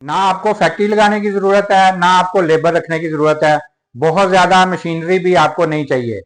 ना आपको फैक्ट्री लगाने की जरूरत है, ना आपको लेबर रखने की जरूरत है, बहुत ज्यादा मशीनरी भी आपको नहीं चाहिए।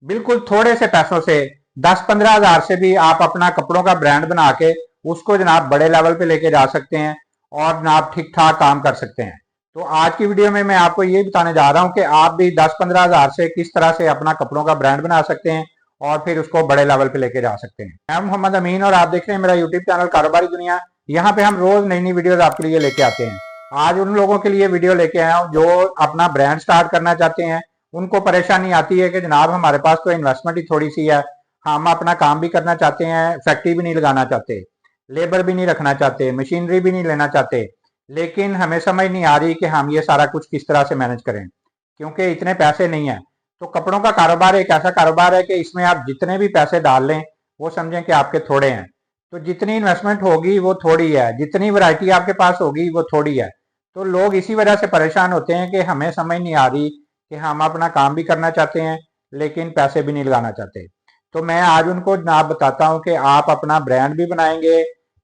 बिल्कुल थोड़े से पैसों से 10-15 हज़ार से भी आप अपना कपड़ों का ब्रांड बना के उसको जनाब बड़े लेवल पे लेके जा सकते हैं और जनाब ठीक ठाक काम कर सकते हैं। तो आज की वीडियो में मैं आपको ये बताने जा रहा हूं कि आप भी 10-15 हज़ार से किस तरह से अपना कपड़ों का ब्रांड बना सकते हैं और फिर उसको बड़े लेवल पे लेके जा सकते हैं। मैं मोहम्मद अमीन और आप देख रहे हैं मेरा यूट्यूब चैनल कारोबारी दुनिया। यहाँ पे हम रोज नई नई वीडियोस आपके लिए लेके आते हैं। आज उन लोगों के लिए वीडियो लेके आया हूँ जो अपना ब्रांड स्टार्ट करना चाहते हैं। उनको परेशानी आती है कि जनाब हमारे पास तो इन्वेस्टमेंट ही थोड़ी सी है, हम अपना काम भी करना चाहते हैं, फैक्ट्री भी नहीं लगाना चाहते, लेबर भी नहीं रखना चाहते, मशीनरी भी नहीं लेना चाहते, लेकिन हमें समझ नहीं आ रही कि हम ये सारा कुछ किस तरह से मैनेज करें क्योंकि इतने पैसे नहीं है। तो कपड़ों का कारोबार एक ऐसा कारोबार है कि इसमें आप जितने भी पैसे डाल लें वो समझें कि आपके थोड़े हैं। तो जितनी इन्वेस्टमेंट होगी वो थोड़ी है, जितनी वैरायटी आपके पास होगी वो थोड़ी है। तो लोग इसी वजह से परेशान होते हैं कि हमें समझ नहीं आ रही कि हम अपना काम भी करना चाहते हैं लेकिन पैसे भी नहीं लगाना चाहते। तो मैं आज उनको जनाब बताता हूं कि आप अपना ब्रांड भी बनाएंगे,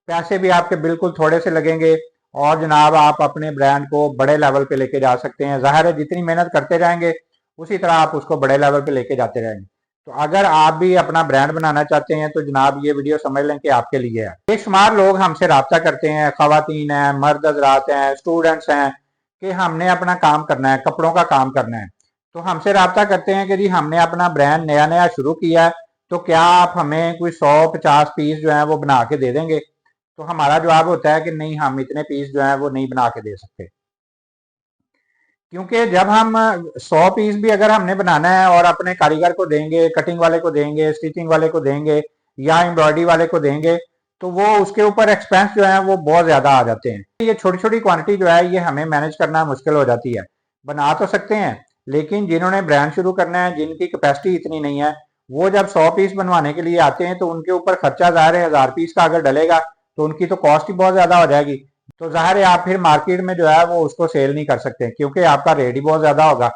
पैसे भी आपके बिल्कुल थोड़े से लगेंगे और जनाब आप अपने ब्रांड को बड़े लेवल पे लेके जा सकते हैं। जाहिर है जितनी मेहनत करते जाएंगे उसी तरह आप उसको बड़े लेवल पे लेके जाते रहेंगे। तो अगर आप भी अपना ब्रांड बनाना चाहते हैं तो जनाब ये वीडियो समझ लें कि आपके लिए है। बेशुमार लोग हमसे रब्ता करते हैं, खवातीन हैं, मर्द हजरात हैं, स्टूडेंट्स हैं, कि हमने अपना काम करना है, कपड़ों का काम करना है। तो हमसे रब्ता करते हैं कि जी हमने अपना ब्रांड नया नया शुरू किया है, तो क्या आप हमें कोई 100-50 पीस जो है वो बना के दे देंगे। तो हमारा जवाब होता है कि नहीं, हम इतने पीस जो है वो नहीं बना के दे सकते, क्योंकि जब हम 100 पीस भी अगर हमने बनाना है और अपने कारीगर को देंगे, कटिंग वाले को देंगे, स्टिचिंग वाले को देंगे या एम्ब्रॉयडरी वाले को देंगे, तो वो उसके ऊपर एक्सपेंस जो है वो बहुत ज्यादा आ जाते हैं। ये छोटी छोटी क्वांटिटी जो है ये हमें मैनेज करना मुश्किल हो जाती है। बना तो सकते हैं लेकिन जिन्होंने ब्रांड शुरू करना है, जिनकी कैपेसिटी इतनी नहीं है, वो जब 100 पीस बनवाने के लिए आते हैं तो उनके ऊपर खर्चा ज़ाहिर है 1000 पीस का अगर डलेगा तो उनकी तो कॉस्ट ही बहुत ज्यादा हो जाएगी। तो जाहिर है आप फिर मार्केट में जो है वो उसको सेल नहीं कर सकते क्योंकि आपका रेट ही बहुत ज्यादा होगा।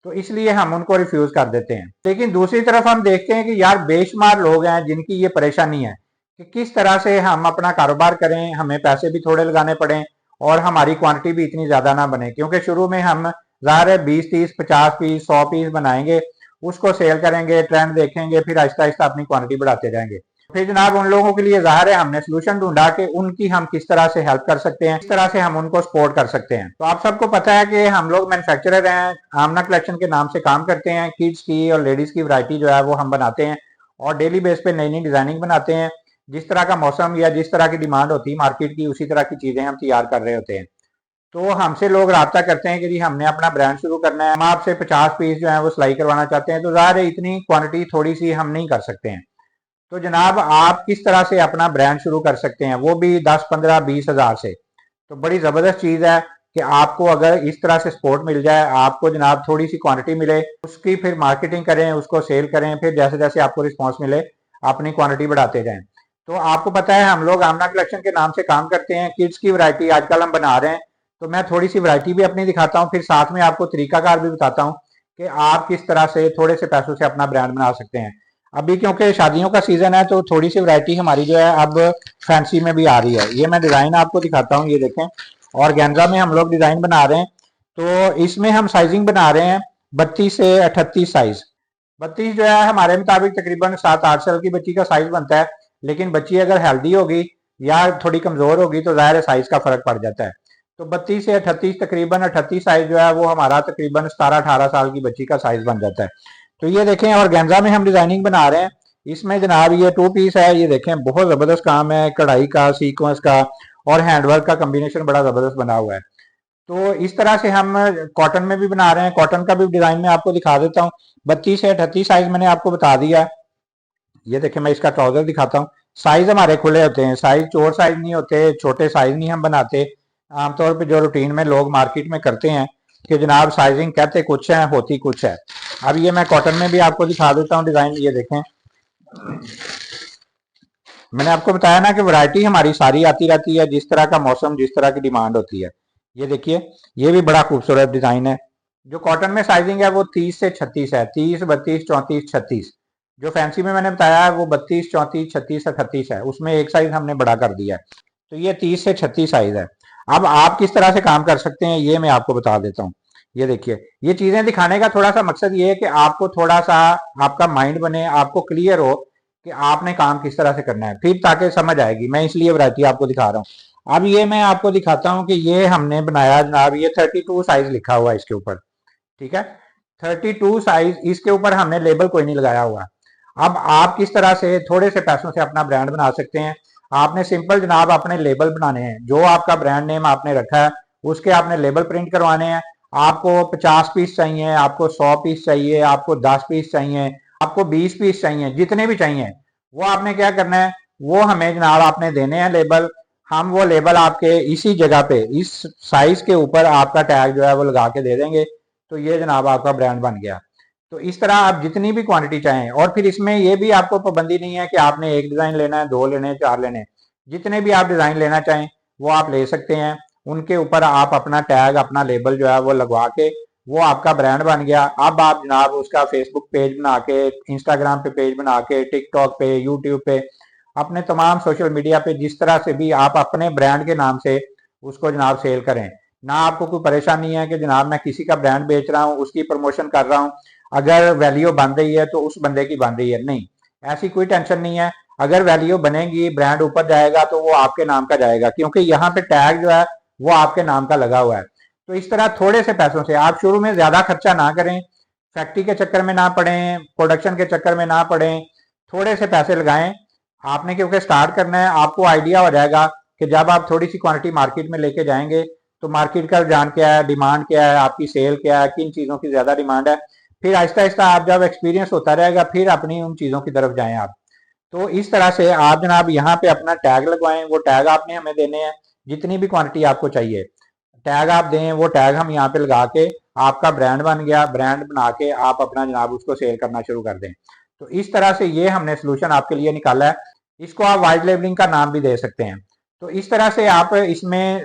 तो इसलिए हम उनको रिफ्यूज कर देते हैं। लेकिन दूसरी तरफ हम देखते हैं कि यार बेशुमार लोग हैं जिनकी ये परेशानी है कि किस तरह से हम अपना कारोबार करें, हमें पैसे भी थोड़े लगाने पड़े और हमारी क्वांटिटी भी इतनी ज्यादा ना बने, क्योंकि शुरू में हम जाहिर है 20-30-50 पीस 100 पीस बनाएंगे, उसको सेल करेंगे, ट्रेंड देखेंगे, फिर आहिस्ता आहिस्ता अपनी क्वांटिटी बढ़ाते जाएंगे। फिर जनाब उन लोगों के लिए जाहिर है हमने सोल्यूशन ढूंढा कि उनकी हम किस तरह से हेल्प कर सकते हैं, किस तरह से हम उनको सपोर्ट कर सकते हैं। तो आप सबको पता है कि हम लोग मैन्युफैक्चरर हैं, आमना कलेक्शन के नाम से काम करते हैं। किड्स की और लेडीज की वैरायटी जो है वो हम बनाते हैं और डेली बेस पे नई नई डिजाइनिंग बनाते हैं। जिस तरह का मौसम या जिस तरह की डिमांड होती है मार्केट की, उसी तरह की चीजें हम तैयार कर रहे होते हैं। तो हमसे लोग रब्ता करते हैं कि जी हमने अपना ब्रांड शुरू करना है, हम आपसे 50 पीस जो है वो सिलाई करवाना चाहते हैं। तो जाहिर है इतनी क्वांटिटी थोड़ी सी हम नहीं कर सकते हैं। तो जनाब आप किस तरह से अपना ब्रांड शुरू कर सकते हैं, वो भी 10-15-20 हज़ार से। तो बड़ी ज़बरदस्त चीज़ है कि आपको अगर इस तरह से सपोर्ट मिल जाए, आपको जनाब थोड़ी सी क्वांटिटी मिले, उसकी फिर मार्केटिंग करें, उसको सेल करें, फिर जैसे जैसे आपको रिस्पॉन्स मिले अपनी क्वांटिटी बढ़ाते जाएं। तो आपको पता है हम लोग आमना कलेक्शन के नाम से काम करते हैं। किड्स की वैरायटी आजकल हम बना रहे हैं, तो मैं थोड़ी सी वैरायटी भी अपनी दिखाता हूँ, फिर साथ में आपको तरीकाकार भी बताता हूँ कि आप किस तरह से थोड़े से पैसों से अपना ब्रांड बना सकते हैं। अभी क्योंकि शादियों का सीजन है तो थोड़ी सी वैरायटी हमारी जो है अब फैंसी में भी आ रही है। ये मैं डिजाइन आपको दिखाता हूँ, ये देखें, और गेंजा में हम लोग डिजाइन बना रहे हैं। तो इसमें हम साइजिंग बना रहे हैं 32 से 38 साइज। 32 जो है हमारे मुताबिक तकरीबन 7-8 साल की बच्ची का साइज बनता है, लेकिन बच्ची अगर हेल्दी होगी या थोड़ी कमजोर होगी तो जाहिर है साइज का फर्क पड़ जाता है। तो 32 से 38, तकरीबन 38 साइज जो है वो हमारा तकरीबन 17-18 साल की बच्ची का साइज बन जाता है। तो ये देखें, और गेंजा में हम डिजाइनिंग बना रहे हैं। इसमें जनाब ये 2 पीस है, ये देखें बहुत जबरदस्त काम है, कढ़ाई का, सीक्वेंस का और हैंडवर्क का कॉम्बिनेशन बड़ा जबरदस्त बना हुआ है। तो इस तरह से हम कॉटन में भी बना रहे हैं। कॉटन का भी डिजाइन में आपको दिखा देता हूँ। 32 से 38 साइज मैंने आपको बता दिया। ये देखें, मैं इसका ट्राउजर दिखाता हूँ। साइज हमारे खुले होते हैं, साइज चोर साइज नहीं होते, छोटे साइज नहीं हम बनाते। आमतौर पे जो रूटीन में लोग मार्केट में करते हैं कि जनाब साइजिंग कहते कुछ है होती कुछ है। अब ये मैं कॉटन में भी आपको दिखा देता हूँ डिजाइन। ये देखें, मैंने आपको बताया ना कि वैरायटी हमारी सारी आती रहती है, जिस तरह का मौसम, जिस तरह की डिमांड होती है। ये देखिए, ये भी बड़ा खूबसूरत डिजाइन है। जो कॉटन में साइजिंग है वो 30 से 36 है, 30, 32, 34, 36। जो फैंसी में मैंने बताया है वो 32, 34, 36, 38 है, उसमें एक साइज हमने बड़ा कर दिया है। तो ये 30 से 36 साइज है। अब आप किस तरह से काम कर सकते हैं ये मैं आपको बता देता हूँ। ये देखिए, ये चीजें दिखाने का थोड़ा सा मकसद ये है कि आपको थोड़ा सा आपका माइंड बने, आपको क्लियर हो कि आपने काम किस तरह से करना है, फिर ताकि समझ आएगी। मैं इसलिए वैरायटी आपको दिखा रहा हूँ। अब ये मैं आपको दिखाता हूँ कि ये हमने बनाया जनाब, ये 32 साइज लिखा हुआ है इसके ऊपर, ठीक है। 32 साइज, इसके ऊपर हमने लेबल कोई नहीं लगाया हुआ। अब आप किस तरह से थोड़े से पैसों से अपना ब्रांड बना सकते हैं। आपने सिंपल जनाब अपने लेबल बनाने हैं, जो आपका ब्रांड नेम आपने रखा है उसके आपने लेबल प्रिंट करवाने हैं। आपको 50 पीस चाहिए, आपको 100 पीस चाहिए, आपको 10 पीस चाहिए, आपको 20 पीस चाहिए, जितने भी चाहिए वो आपने क्या करना है, वो हमें जनाब आपने देने हैं लेबल। हम वो लेबल आपके इसी जगह पे इस साइज के ऊपर आपका टैग जो है वो लगा के दे देंगे। तो ये जनाब आपका ब्रांड बन गया। तो इस तरह आप जितनी भी क्वांटिटी चाहें, और फिर इसमें ये भी आपको पाबंदी नहीं है कि आपने एक डिजाइन लेना है, दो लेने हैं, चार लेने हैं। जितने भी आप डिजाइन लेना चाहें वो आप ले सकते हैं। उनके ऊपर आप अपना टैग, अपना लेबल जो है वो लगवा के वो आपका ब्रांड बन गया। अब आप जनाब उसका फेसबुक पेज बना के, इंस्टाग्राम पे पेज बना के, टिकटॉक पे, यूट्यूब पे, अपने तमाम सोशल मीडिया पे जिस तरह से भी आप अपने ब्रांड के नाम से उसको जनाब सेल करें। ना आपको कोई परेशानी है कि जनाब मैं किसी का ब्रांड बेच रहा हूँ, उसकी प्रमोशन कर रहा हूँ, अगर वैल्यू बन रही है तो उस बंदे की बन रही है, नहीं, ऐसी कोई टेंशन नहीं है। अगर वैल्यू बनेगी, ब्रांड ऊपर जाएगा तो वो आपके नाम का जाएगा, क्योंकि यहाँ पे टैग जो है वो आपके नाम का लगा हुआ है। तो इस तरह थोड़े से पैसों से आप शुरू में ज्यादा खर्चा ना करें, फैक्ट्री के चक्कर में ना पड़े, प्रोडक्शन के चक्कर में ना पड़े, थोड़े से पैसे लगाएं। आपने क्योंकि स्टार्ट करना है, आपको आइडिया हो जाएगा कि जब आप थोड़ी सी क्वांटिटी मार्केट में लेके जाएंगे तो मार्केट का रुझान क्या है, डिमांड क्या है, आपकी सेल क्या है, किन चीजों की ज्यादा डिमांड है। फिर आहिस्ता आहिस्ता आप जब एक्सपीरियंस होता रहेगा फिर अपनी उन चीजों की तरफ जाएं आप। तो इस तरह से आप जनाब यहाँ पे अपना टैग लगवाएं, वो टैग आपने हमें देने हैं, जितनी भी क्वांटिटी आपको चाहिए टैग आप दें, वो टैग हम यहाँ पे लगा के आपका ब्रांड बन गया। ब्रांड बना के आप अपना जनाब उसको सेल करना शुरू कर दें। तो इस तरह से ये हमने सोल्यूशन आपके लिए निकाला है। इसको आप वाइट लेबलिंग का नाम भी दे सकते हैं। तो इस तरह से आप इसमें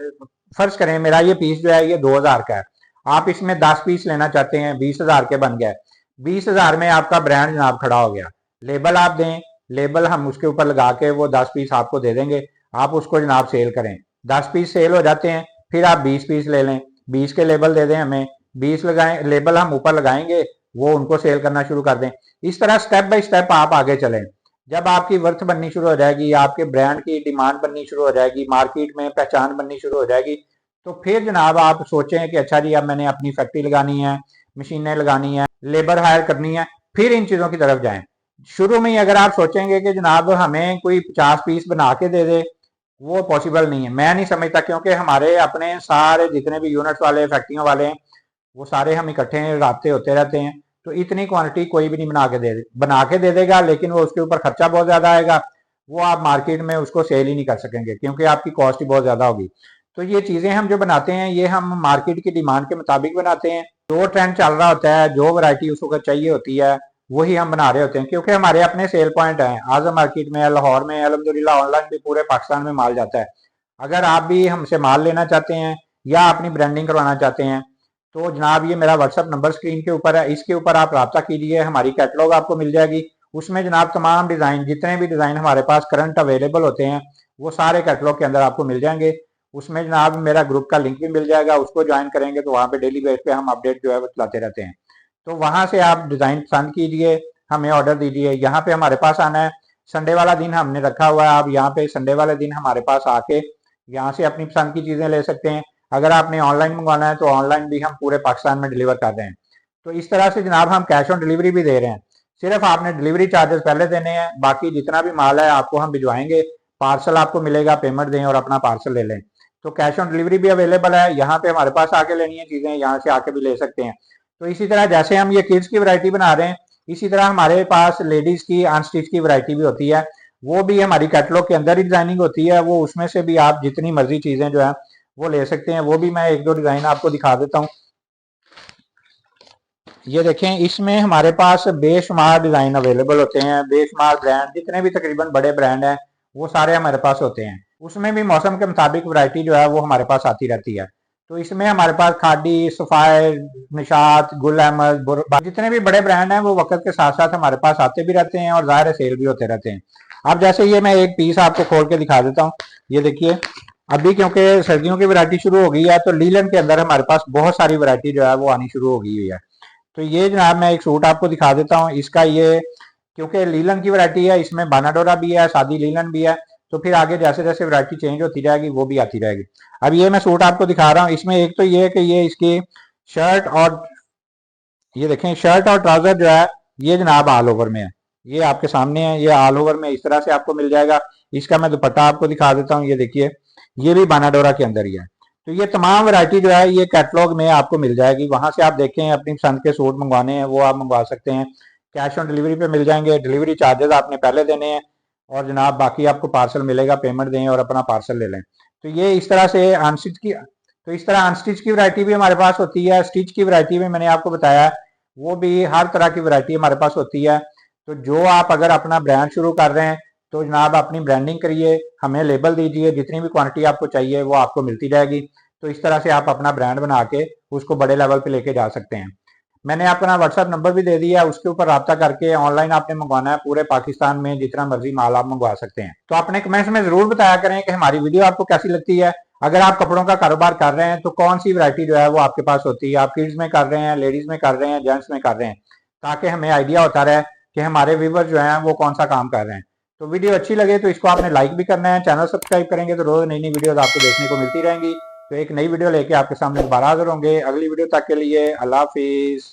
फर्ज करें मेरा ये पीस जो है ये 2000 का है, आप इसमें 10 पीस लेना चाहते हैं, 20,000 के बन गए। 20,000 में आपका ब्रांड जनाब खड़ा हो गया। लेबल आप दें, लेबल हम उसके ऊपर लगा के वो 10 पीस आपको दे देंगे, आप उसको जनाब सेल करें। 10 पीस सेल हो जाते हैं, फिर आप 20 पीस ले लें, 20 के लेबल दे दें हमें, 20 लगाएं, लेबल हम ऊपर लगाएंगे, वो उनको सेल करना शुरू कर दें। इस तरह स्टेप बाय स्टेप आप आगे चलें। जब आपकी वर्थ बननी शुरू हो जाएगी, आपके ब्रांड की डिमांड बननी शुरू हो जाएगी, मार्केट में पहचान बननी शुरू हो जाएगी, तो फिर जनाब आप सोचें कि अच्छा जी अब मैंने अपनी फैक्ट्री लगानी है, मशीनें लगानी है, लेबर हायर करनी है, फिर इन चीजों की तरफ जाएं। शुरू में ही अगर आप सोचेंगे कि जनाब हमें कोई 50 पीस बना के दे दे, वो पॉसिबल नहीं है, मैं नहीं समझता, क्योंकि हमारे अपने सारे जितने भी यूनिट्स वाले, फैक्ट्रियों वाले हैं, वो सारे हम इकट्ठे राब्ते होते रहते हैं। तो इतनी क्वांटिटी कोई भी नहीं बना के दे देगा, लेकिन वो उसके ऊपर खर्चा बहुत ज्यादा आएगा, वो आप मार्केट में उसको सेल ही नहीं कर सकेंगे क्योंकि आपकी कॉस्ट ही बहुत ज्यादा होगी। तो ये चीजें हम जो बनाते हैं ये हम मार्केट की डिमांड के मुताबिक बनाते हैं। जो ट्रेंड चल रहा होता है, जो वैरायटी उसको चाहिए होती है, वही हम बना रहे होते हैं, क्योंकि हमारे अपने सेल पॉइंट हैं आजम मार्केट में, लाहौर में, अल्हम्दुलिल्लाह ऑनलाइन भी पूरे पाकिस्तान में माल जाता है। अगर आप भी हमसे माल लेना चाहते हैं या अपनी ब्रांडिंग करवाना चाहते हैं तो जनाब ये मेरा व्हाट्सअप नंबर स्क्रीन के ऊपर है, इसके ऊपर आप रब्ता कीजिए, हमारी कैटलॉग आपको मिल जाएगी। उसमें जनाब तमाम डिजाइन, जितने भी डिजाइन हमारे पास करंट अवेलेबल होते हैं वो सारे कैटलॉग के अंदर आपको मिल जाएंगे। उसमें जनाब मेरा ग्रुप का लिंक भी मिल जाएगा, उसको ज्वाइन करेंगे तो वहाँ पे डेली बेस पे हम अपडेट जो है वो चलाते रहते हैं। तो वहां से आप डिजाइन पसंद कीजिए, हमें ऑर्डर दीजिए। यहाँ पे हमारे पास आना है, संडे वाला दिन हमने रखा हुआ है, आप यहाँ पे संडे वाले दिन हमारे पास आके यहाँ से अपनी पसंद की चीजें ले सकते हैं। अगर आपने ऑनलाइन मंगवाना है तो ऑनलाइन भी हम पूरे पाकिस्तान में डिलीवर कर रहे हैं। तो इस तरह से जनाब हम कैश ऑन डिलीवरी भी दे रहे हैं, सिर्फ आपने डिलीवरी चार्जेस पहले देने हैं, बाकी जितना भी माल है आपको हम भिजवाएंगे, पार्सल आपको मिलेगा, पेमेंट दें और अपना पार्सल ले लें। तो कैश ऑन डिलीवरी भी अवेलेबल है, यहाँ पे हमारे पास आके लेनी है चीजें, यहाँ से आके भी ले सकते हैं। तो इसी तरह जैसे हम ये किड्स की वैरायटी बना रहे हैं, इसी तरह हमारे पास लेडीज की अनस्टिच की वैरायटी भी होती है, वो भी हमारी कैटलॉग के अंदर ही डिजाइनिंग होती है, वो उसमें से भी आप जितनी मर्जी चीजें जो है वो ले सकते हैं। वो भी मैं एक दो डिजाइन आपको दिखा देता हूँ। ये देखें, इसमें हमारे पास बेशुमार डिजाइन अवेलेबल होते हैं, बेशुमार ब्रांड, जितने भी तकरीबन बड़े ब्रांड हैं वो सारे हमारे पास होते हैं। उसमें भी मौसम के मुताबिक वैरायटी जो है वो हमारे पास आती रहती है। तो इसमें हमारे पास खादी, सफायर, निशात, गुल अहमद, जितने भी बड़े ब्रांड हैं वो वक्त के साथ साथ हमारे पास आते भी रहते हैं और ज़ाहिर सेल भी होते रहते हैं। अब जैसे ये मैं एक पीस आपको खोल के दिखा देता हूँ, ये देखिए, अभी क्योंकि सर्दियों की वैरायटी शुरू हो गई है तो लीलन के अंदर हमारे पास बहुत सारी वैरायटी जो है वो आनी शुरू हो गई हुई है। तो ये जनाब मैं एक सूट आपको दिखा देता हूँ। इसका ये क्योंकि लीलन की वैरायटी है, इसमें बानाडोरा भी है, सादी लीलन भी है, तो फिर आगे जैसे जैसे वैरायटी चेंज होती जाएगी वो भी आती रहेगी। अब ये मैं सूट आपको दिखा रहा हूँ। इसमें एक तो ये कि ये इसकी शर्ट और ये देखें शर्ट और ट्राउजर जो है ये जनाब ऑल ओवर में है। ये आपके सामने है, ये ऑल ओवर में इस तरह से आपको मिल जाएगा। इसका मैं दुपट्टा आपको दिखा देता हूँ। ये देखिए ये भी बानाडोरा के अंदर ही है। तो ये तमाम वैरायटी जो है ये कैटलॉग में आपको मिल जाएगी। वहां से आप देखें अपनी पसंद के सूट मंगवाने हैं वो आप मंगवा सकते हैं। कैश ऑन डिलीवरी पे मिल जाएंगे। डिलीवरी चार्जेस आपने पहले देने हैं और जनाब बाकी आपको पार्सल मिलेगा। पेमेंट दें और अपना पार्सल ले लें। तो ये इस तरह से अनस्टिच की, तो इस तरह अनस्टिच की वैरायटी भी हमारे पास होती है। स्टिच की वैरायटी में मैंने आपको बताया वो भी हर तरह की वैरायटी हमारे पास होती है। तो जो आप अगर अपना ब्रांड शुरू कर रहे हैं तो जनाब अपनी ब्रांडिंग करिए, हमें लेबल दीजिए, जितनी भी क्वांटिटी आपको चाहिए वो आपको मिलती जाएगी। तो इस तरह से आप अपना ब्रांड बना के उसको बड़े लेवल पे लेके जा सकते हैं। मैंने अपना व्हाट्सएप नंबर भी दे दिया है, उसके ऊपर रब्ता करके ऑनलाइन आपने मंगवाना है। पूरे पाकिस्तान में जितना मर्जी माल आप मंगवा सकते हैं। तो अपने कमेंट्स में जरूर बताया करें कि हमारी वीडियो आपको कैसी लगती है। अगर आप कपड़ों का कारोबार कर रहे हैं तो कौन सी वैरायटी जो है वो आपके पास होती है। आप किड्स में कर रहे हैं, लेडीज में कर रहे हैं, जेंट्स में कर रहे हैं, ताकि हमें आइडिया होता रहे कि हमारे व्यूवर जो हैं वो कौन सा काम कर रहे हैं। तो वीडियो अच्छी लगे तो इसको आपने लाइक भी करना है। चैनल सब्सक्राइब करेंगे तो रोज नई नई वीडियोस आपको देखने को मिलती रहेंगी। तो एक नई वीडियो लेके आपके सामने दोबारा हाजिर होंगे। अगली वीडियो तक के लिए अल्लाह हाफिज।